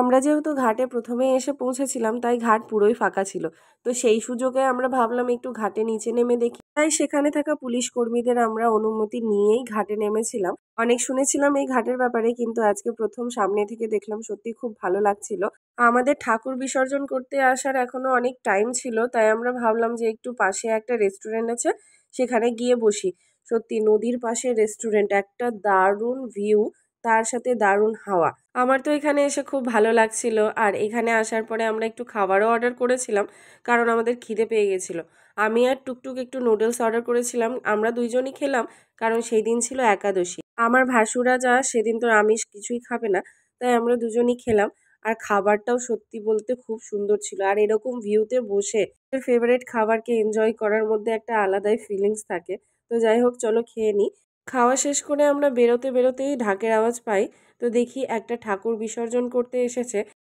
আমরা যেহেতু ঘাটে প্রথমেই এসে পৌঁছেছিলাম তাই ঘাট পুরোই ফাঁকা ছিল। তো সেই সুযোগে আমরা ভাবলাম একটু ঘাটে নিচে নেমে দেখি। তাই সেখানে থাকা পুলিশ কর্মীদের আমরা অনুমতি নিয়েই ঘাটে নেমেছিলাম। অনেক শুনেছিলাম এই ঘাটের ব্যাপারে, কিন্তু আজকে প্রথম সামনে থেকে দেখলাম, সত্যি খুব ভালো লাগছিল। আমাদের ঠাকুর বিসর্জন করতে আসার এখনো অনেক টাইম ছিল, তাই আমরা ভাবলাম যে একটু পাশে একটা রেস্টুরেন্ট আছে, সেখানে গিয়ে বসি। সত্যি নদীর পাশে রেস্টুরেন্ট, একটা দারুণ ভিউ, তার সাথে দারুণ হাওয়া। আমার তো এখানে এসে খুব ভালো লাগছিল। আর এখানে আসার পরে আমরা একটু খাবারও অর্ডার করেছিলাম, কারণ আমাদের খিদে পেয়ে গেছিল। আমি আর টুকটুক একটু নুডলস অর্ডার করেছিলাম, আমরা দুইজনই খেলাম, কারণ সেই দিন ছিল একাদশী। আমার ভাসুরা যা সেদিন তো আমিষ কিছুই খাবে না, তাই আমরা দুজনই খেলাম। আর খাবারটাও সত্যি বলতে খুব সুন্দর ছিল। আর এরকম ভিউতে বসে ফেভারিট খাবারকে এনজয় করার মধ্যে একটা আলাদাই ফিলিংস থাকে। তো যাই হোক, চলো খেয়ে নিই। খাওয়া শেষ করে আমরা বেরোতে বেরোতেই ঢাকের আওয়াজ পাই। তো দেখি একটা ঠাকুর বিসর্জন করতে এসেছে।